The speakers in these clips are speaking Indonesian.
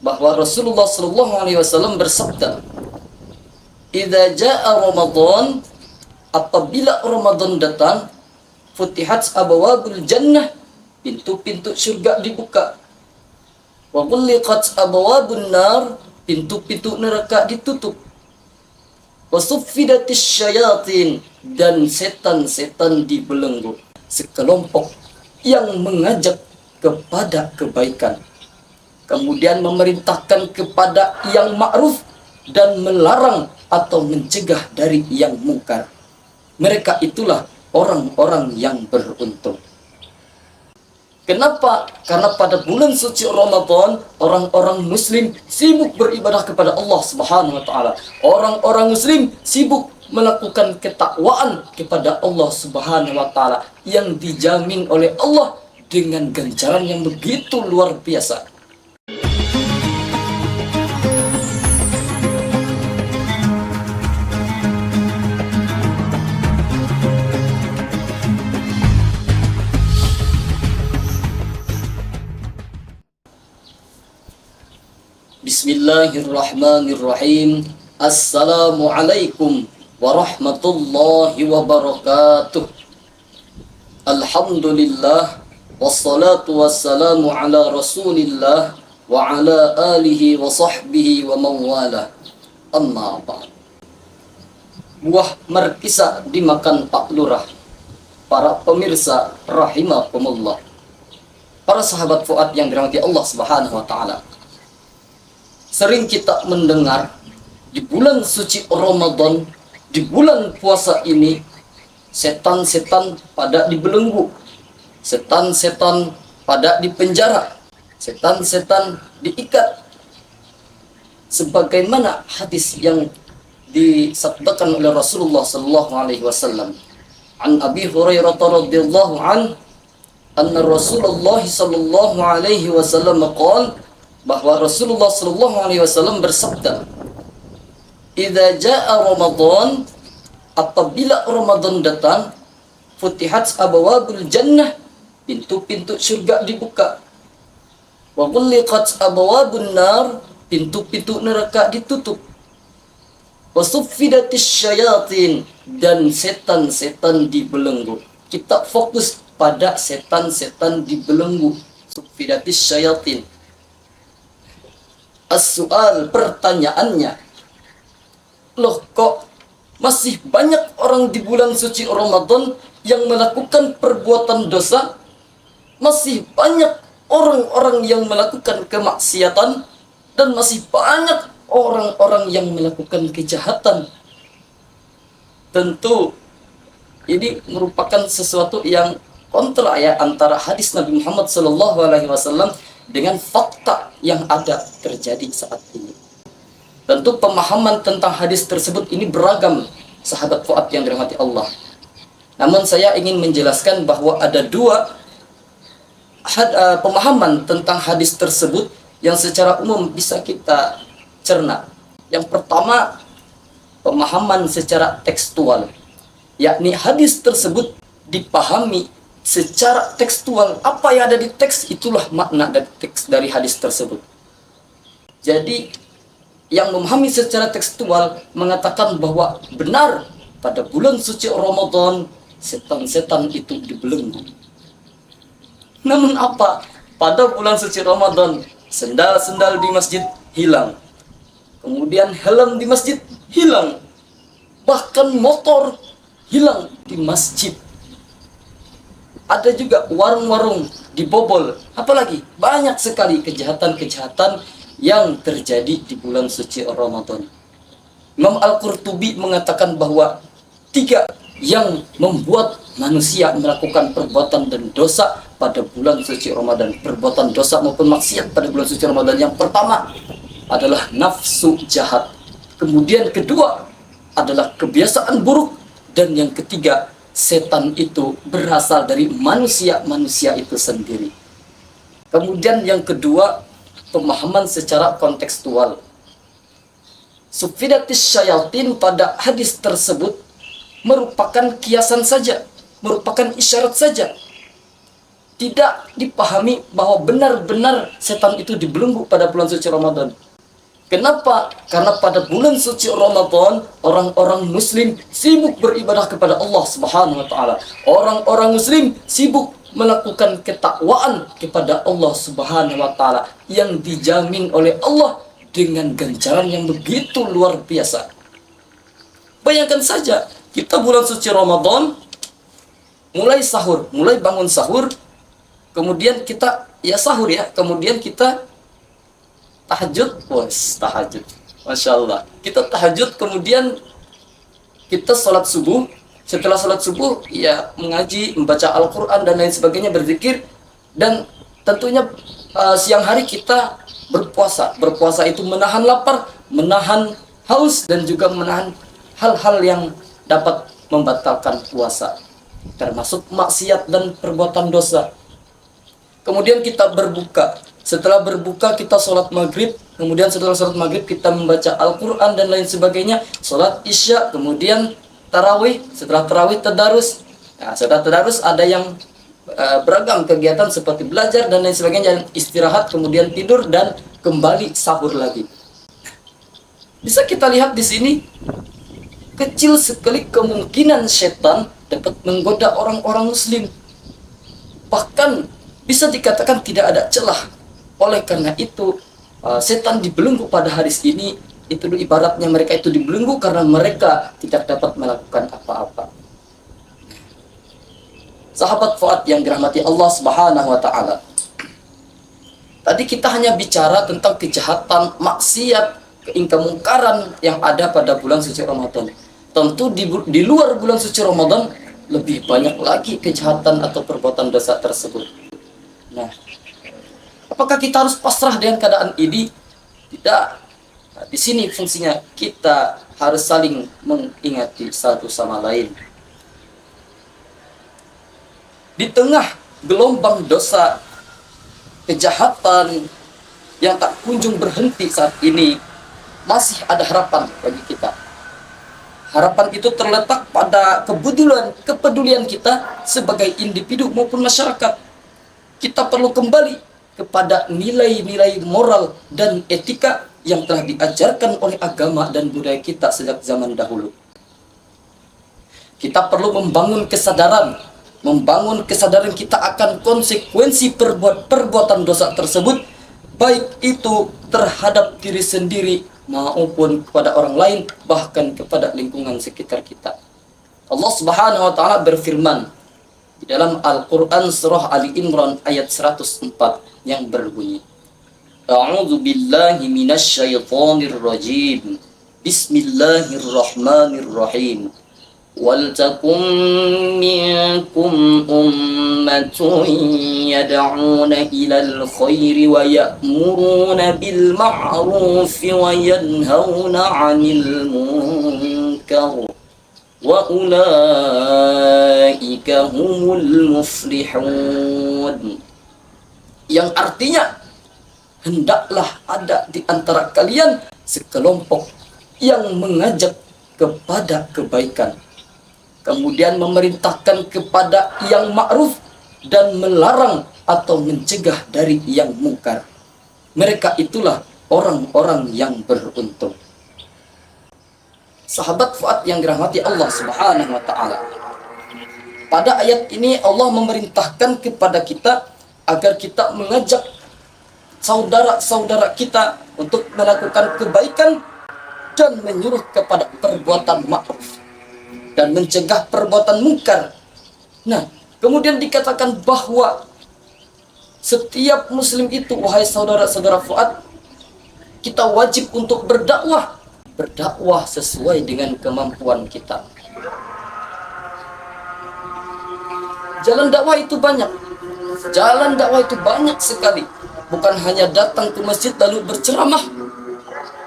bahwa Rasulullah SAW bersabda, "Idza jaa Ramadan, apabila Ramadan datang, futihat abwabul jannah, pintu-pintu surga dibuka. Wa ghulliqat abwabun nar, pintu-pintu neraka ditutup. Wa suffidatis syayatin, dan setan-setan dibelenggu." Sekelompok yang mengajak kepada kebaikan, kemudian memerintahkan kepada yang ma'ruf dan melarang atau mencegah dari yang mungkar. Mereka itulah orang-orang yang beruntung. Kenapa? Karena pada bulan suci Ramadan, orang-orang muslim sibuk beribadah kepada Allah Subhanahu wa taala. Orang-orang muslim sibuk melakukan ketakwaan kepada Allah Subhanahu wa taala yang dijamin oleh Allah dengan ganjaran yang begitu luar biasa. Bismillahirrahmanirrahim. Assalamualaikum warahmatullahi wabarakatuh. Alhamdulillah, wassalatu wassalamu ala rasulillah wa ala alihi wa sahbihi wa mawala. Amma ba'd. Buah markisa dimakan Pak Lurah. Para pemirsa rahimakumullah, para sahabat Fuad yang dirahmati Allah Subhanahu wa taala, sering kita mendengar di bulan suci Ramadan, di bulan puasa ini, setan-setan pada dibelenggu, setan-setan pada dipenjara, setan-setan diikat. Sebagaimana hadis yang disabdakan oleh Rasulullah sallallahu alaihi wasallam, an Abi Hurairah radhiyallahu an, anna Rasulullah sallallahu alaihi wasallam qala, bahwa Rasulullah sallallahu alaihi wasallam bersabda, "Idza jaa Ramadan, apabila Ramadan datang, futihat abwabul jannah, pintu-pintu surga dibuka. Wa ghulliqat abwabun nar, pintu-pintu neraka ditutup. Wa suffidatis syayatin, dan setan-setan dibelenggu." Kita fokus pada setan-setan dibelenggu. Suffidatis syayatin. As-su'al, pertanyaannya, loh kok masih banyak orang di bulan suci Ramadan yang melakukan perbuatan dosa? Masih banyak orang-orang yang melakukan kemaksiatan, dan masih banyak orang-orang yang melakukan kejahatan. Tentu ini merupakan sesuatu yang kontra ya, antara hadis Nabi Muhammad SAW dengan fakta yang ada terjadi saat ini. Tentu pemahaman tentang hadis tersebut ini beragam, sahabat Fuad yang dirahmati Allah. Namun saya ingin menjelaskan bahwa ada dua pemahaman tentang hadis tersebut yang secara umum bisa kita cerna. Yang pertama, pemahaman secara tekstual, yakni hadis tersebut dipahami secara tekstual. Apa yang ada di teks, itulah makna dari teks dari hadis tersebut. Jadi yang memahami secara tekstual mengatakan bahwa benar pada bulan suci Ramadan setan-setan itu dibelenggu. Namun apa? Pada bulan suci Ramadan sendal-sendal di masjid hilang, kemudian helm di masjid hilang, bahkan motor hilang di masjid. Ada juga warung-warung dibobol. Apalagi banyak sekali kejahatan-kejahatan yang terjadi di bulan suci Ramadan. Imam Al-Qurtubi mengatakan bahwa tiga yang membuat manusia melakukan perbuatan dan dosa pada bulan suci Ramadan, perbuatan dosa maupun maksiat pada bulan suci Ramadan. Yang pertama adalah nafsu jahat, kemudian kedua adalah kebiasaan buruk, dan yang ketiga, setan itu berasal dari manusia-manusia itu sendiri. Kemudian yang kedua, pemahaman secara kontekstual. Suffidatis syayatin pada hadis tersebut merupakan kiasan saja, merupakan isyarat saja. tidak dipahami bahwa benar-benar setan itu dibelenggu pada bulan suci Ramadan. Kenapa? Karena pada bulan suci Ramadan, orang-orang muslim sibuk beribadah kepada Allah Subhanahu wa taala. Orang-orang muslim sibuk melakukan ketakwaan kepada Allah Subhanahu wa taala yang dijamin oleh Allah dengan ganjaran yang begitu luar biasa. Bayangkan saja, kita bulan suci Ramadan mulai sahur, mulai bangun sahur, kemudian kita sahur ya, kemudian kita tahajud, tahajud, masya Allah, kita tahajud, kemudian kita sholat subuh. Setelah sholat subuh, ya mengaji, membaca Al-Quran dan lain sebagainya, berzikir, dan tentunya siang hari kita berpuasa. Berpuasa itu menahan lapar, menahan haus, dan juga menahan hal-hal yang dapat membatalkan puasa, termasuk maksiat dan perbuatan dosa. Kemudian kita berbuka. Setelah berbuka kita sholat maghrib. Kemudian setelah sholat maghrib kita membaca Al-Quran dan lain sebagainya. Sholat isya, kemudian tarawih. Setelah tarawih tadarus. Nah, setelah tadarus ada yang beragam kegiatan seperti belajar dan lain sebagainya. Istirahat, kemudian tidur, dan kembali sahur lagi. Bisa kita lihat di sini, kecil sekali kemungkinan setan dapat menggoda orang-orang muslim. Bahkan bisa dikatakan tidak ada celah. Oleh karena itu, setan dibelenggu pada hari ini. Itu ibaratnya mereka itu dibelenggu karena mereka tidak dapat melakukan apa-apa. Sahabat Fuad yang dirahmati Allah Subhanahu wa taala. Tadi kita hanya bicara tentang kejahatan, maksiat, kemungkaran yang ada pada bulan suci Ramadan. Tentu di luar bulan suci Ramadan lebih banyak lagi kejahatan atau perbuatan dosa tersebut. Nah, apakah kita harus pasrah dengan keadaan ini? Tidak. Nah, di sini fungsinya kita harus saling mengingati satu sama lain. Di tengah gelombang dosa, kejahatan yang tak kunjung berhenti saat ini, masih ada harapan bagi kita. Harapan itu terletak pada kepedulian kita sebagai individu maupun masyarakat. Kita perlu kembali kepada nilai-nilai moral dan etika yang telah diajarkan oleh agama dan budaya kita sejak zaman dahulu. Kita perlu membangun kesadaran kita akan konsekuensi perbuatan dosa tersebut, baik itu terhadap diri sendiri maupun kepada orang lain, bahkan kepada lingkungan sekitar kita. Allah Subhanahu wa taala berfirman di dalam Al-Qur'an surah Ali Imran ayat 104 yang berbunyi, A'udzu billahi minasy syaithanir rajim. Bismillahirrahmanirrahim. Wal takum minkum ummatun yad'una ilal khairi wa ya'muruna bil ma'ruf wa yanhauna 'anil munkar wa ulaika humul muflihun. Yang artinya, hendaklah ada di antara kalian sekelompok yang mengajak kepada kebaikan, kemudian memerintahkan kepada yang ma'ruf dan melarang atau mencegah dari yang mungkar. Mereka itulah orang-orang yang beruntung. Sahabat Fuad yang dirahmati Allah Subhanahu wa taala. Pada ayat ini Allah memerintahkan kepada kita agar kita mengajak saudara-saudara kita untuk melakukan kebaikan dan menyuruh kepada perbuatan ma'ruf dan mencegah perbuatan mungkar. Nah, kemudian dikatakan bahwa setiap muslim itu, wahai saudara-saudara Fuad, kita wajib untuk berdakwah sesuai dengan kemampuan kita. Jalan dakwah itu banyak. Jalan dakwah itu banyak sekali. Bukan hanya datang ke masjid lalu berceramah.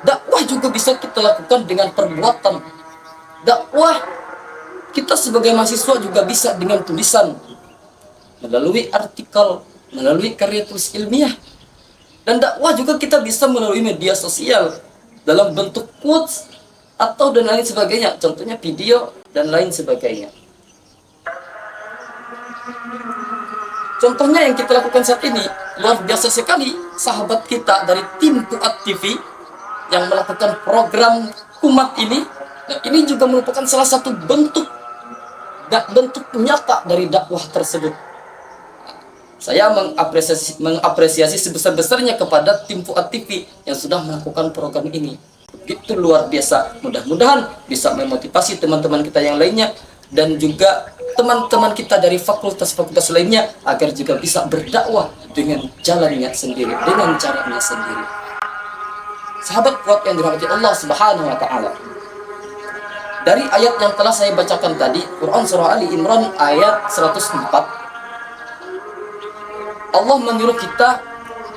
Dakwah juga bisa kita lakukan dengan perbuatan. Dakwah kita sebagai mahasiswa juga bisa dengan tulisan, melalui artikel, melalui karya tulis ilmiah. Dan dakwah juga kita bisa melalui media sosial dalam bentuk quotes atau dan lain sebagainya, contohnya video dan lain sebagainya. Contohnya yang kita lakukan saat ini luar biasa sekali. Sahabat kita dari tim Fuad TV yang melakukan program umat ini, nah ini juga merupakan salah satu bentuk nyata dari dakwah tersebut. Saya mengapresiasi sebesar-besarnya kepada tim Fuad TV yang sudah melakukan program ini. Begitu luar biasa. Mudah-mudahan bisa memotivasi teman-teman kita yang lainnya dan juga teman-teman kita dari fakultas-fakultas lainnya agar juga bisa berdakwah dengan jalannya sendiri, dengan caranya sendiri. Sahabat Fuad yang dirahmati Allah Subhanahu wa taala. Dari ayat yang telah saya bacakan tadi, Quran surah Ali Imran ayat 104, Allah menyuruh kita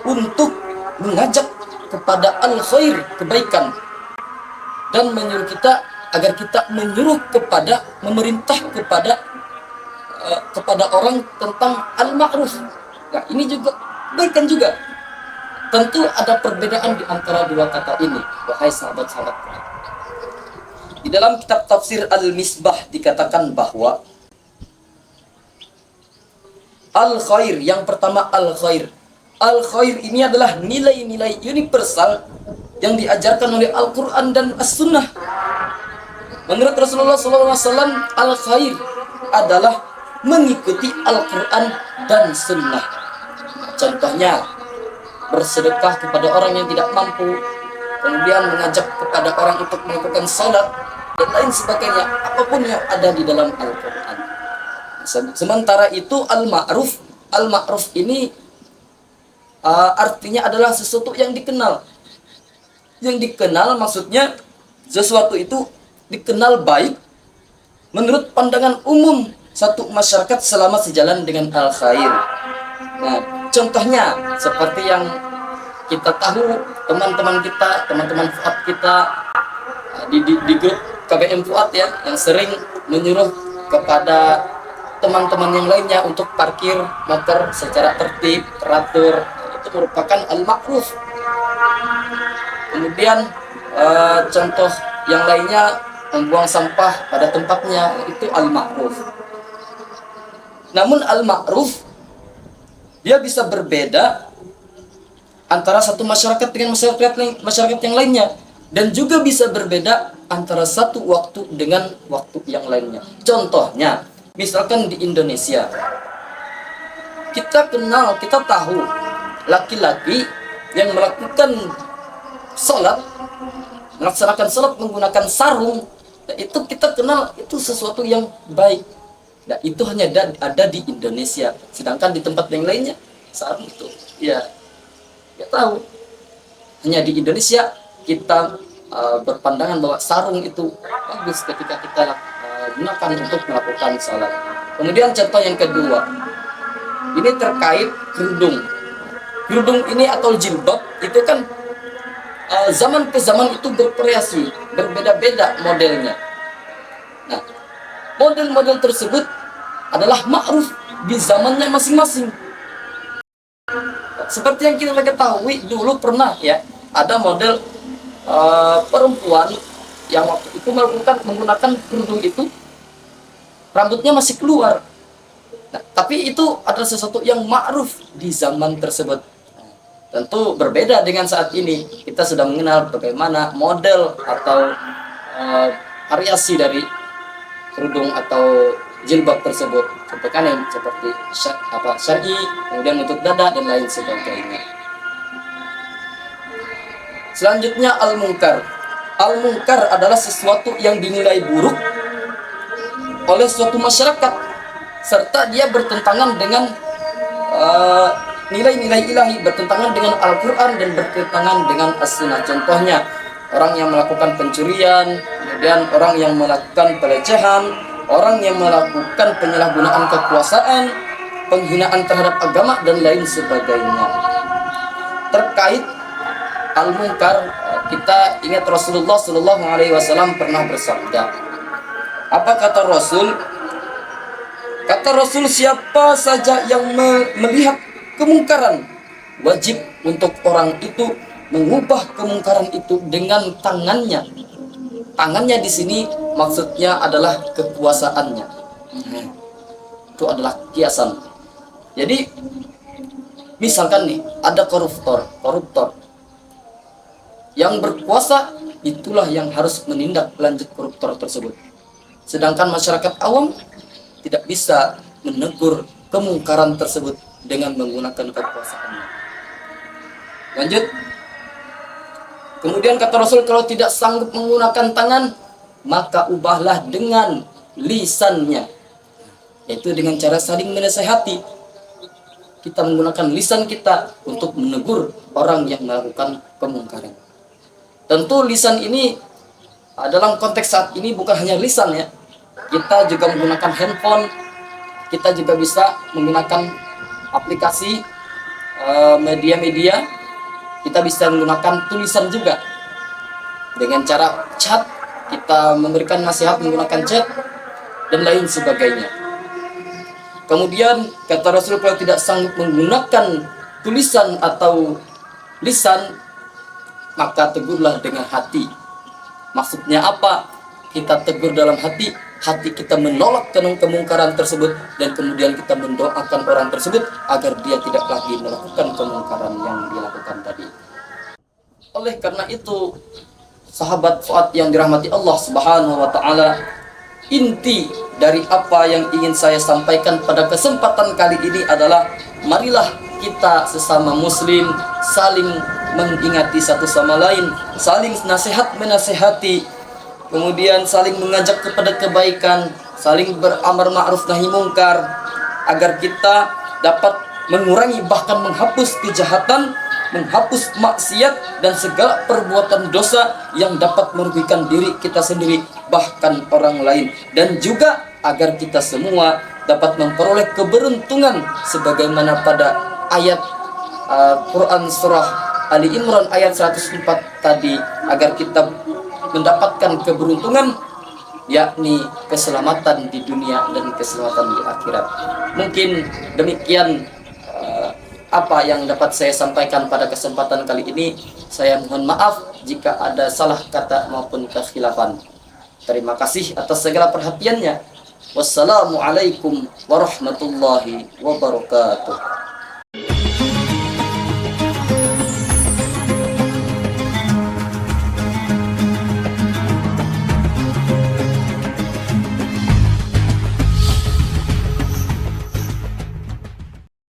untuk mengajak kepada al-khair, kebaikan, dan menyuruh kita agar kita menyuruh kepada, memerintah kepada orang tentang al-ma'ruf. Nah, ini juga kebaikan juga. Tentu ada perbedaan di antara dua kata ini, wahai sahabat-sahabat. Di dalam kitab tafsir Al-Misbah dikatakan bahwa al-khair, yang pertama al-khair. Al-khair ini adalah nilai-nilai universal yang diajarkan oleh Al-Quran dan As-Sunnah. Menurut Rasulullah SAW, al-khair adalah mengikuti Al-Quran dan Sunnah. Contohnya, bersedekah kepada orang yang tidak mampu, kemudian mengajak kepada orang untuk melakukan salat, dan lain sebagainya, apapun yang ada di dalam Al-Quran. Sementara itu al-ma'ruf ini artinya adalah sesuatu yang dikenal. Yang dikenal maksudnya sesuatu itu dikenal baik menurut pandangan umum satu masyarakat selama sejalan dengan al-khair. Nah, contohnya seperti yang kita tahu, teman-teman Fuad kita di grup KBM Fuad ya, yang sering menyuruh kepada teman-teman yang lainnya untuk parkir motor secara tertib, teratur. Itu merupakan al-ma'ruf. Kemudian contoh yang lainnya, membuang sampah pada tempatnya, itu al-ma'ruf. Namun al-ma'ruf dia bisa berbeda antara satu masyarakat dengan masyarakat yang lainnya, dan juga bisa berbeda antara satu waktu dengan waktu yang lainnya. Contohnya, misalkan di Indonesia, kita tahu laki-laki yang melaksanakan sholat menggunakan sarung, nah itu kita kenal itu sesuatu yang baik. Nah, itu hanya ada di Indonesia. Sedangkan di tempat yang lainnya, sarung itu ya tahu. Hanya di Indonesia kita berpandangan bahwa sarung itu bagus ketika kita gunakan untuk melakukan sholat. Kemudian contoh yang kedua, ini terkait kerudung. Kerudung ini atau jilbab itu kan zaman ke zaman itu bervariasi, berbeda-beda modelnya. Nah, model-model tersebut adalah ma'ruf di zamannya masing-masing. Seperti yang kita ketahui, dulu pernah ya ada model perempuan yang waktu itu menggunakan kerudung itu, rambutnya masih keluar. Nah, tapi itu adalah sesuatu yang ma'ruf di zaman tersebut. Tentu berbeda dengan saat ini. Kita sudah mengenal bagaimana model atau variasi dari kerudung atau jilbab tersebut. Contohnya yang seperti syar'i, kemudian untuk dada dan lain sebagainya. Selanjutnya al-munkar. Al-munkar adalah sesuatu yang dinilai buruk oleh suatu masyarakat, serta dia bertentangan dengan nilai-nilai ilahi, bertentangan dengan Al-Quran dan bertentangan dengan As-Sunnah. Contohnya, orang yang melakukan pencurian, kemudian orang yang melakukan pelecehan, orang yang melakukan penyalahgunaan kekuasaan, penghinaan terhadap agama, dan lain sebagainya. Terkait al-munkar, kita ingat Rasulullah SAW pernah bersabda. Apa kata Rasul? Kata Rasul, siapa saja yang melihat kemungkaran, wajib untuk orang itu mengubah kemungkaran itu dengan tangannya. Tangannya di sini maksudnya adalah kekuasaannya. Itu adalah kiasan. Jadi misalkan nih ada koruptor yang berkuasa, itulah yang harus menindak lanjut koruptor tersebut. Sedangkan masyarakat awam tidak bisa menegur kemungkaran tersebut dengan menggunakan kekuasaannya. Lanjut. Kemudian kata Rasul, kalau tidak sanggup menggunakan tangan, maka ubahlah dengan lisannya, yaitu dengan cara saling menasehati. Kita menggunakan lisan kita untuk menegur orang yang melakukan kemungkaran. Tentu lisan ini dalam konteks saat ini bukan hanya lisan ya. Kita juga menggunakan handphone, kita juga bisa menggunakan aplikasi media-media, kita bisa menggunakan tulisan juga. Dengan cara chat, kita memberikan nasihat menggunakan chat, dan lain sebagainya. Kemudian kata Rasul, kalau tidak sanggup menggunakan tulisan atau lisan, maka tegurlah dengan hati. Maksudnya apa? Kita tegur dalam hati kita menolak kemungkaran tersebut, dan kemudian kita mendoakan orang tersebut agar dia tidak lagi melakukan kemungkaran yang dilakukan tadi. Oleh karena itu, sahabat Fuad yang dirahmati Allah Subhanahu wa taala, inti dari apa yang ingin saya sampaikan pada kesempatan kali ini adalah, marilah kita sesama muslim saling mengingati satu sama lain, saling nasihat menasehati, kemudian saling mengajak kepada kebaikan, saling beramar ma'ruf nahi mungkar, agar kita dapat mengurangi bahkan menghapus kejahatan, menghapus maksiat dan segala perbuatan dosa yang dapat merugikan diri kita sendiri bahkan orang lain, dan juga agar kita semua dapat memperoleh keberuntungan sebagaimana pada ayat Quran surah Ali Imran ayat 104 tadi, agar kita mendapatkan keberuntungan, yakni keselamatan di dunia dan keselamatan di akhirat. Mungkin demikian apa yang dapat saya sampaikan pada kesempatan kali ini. Saya mohon maaf jika ada salah kata maupun kekhilafan. Terima kasih atas segala perhatiannya. Wassalamualaikum warahmatullahi wabarakatuh.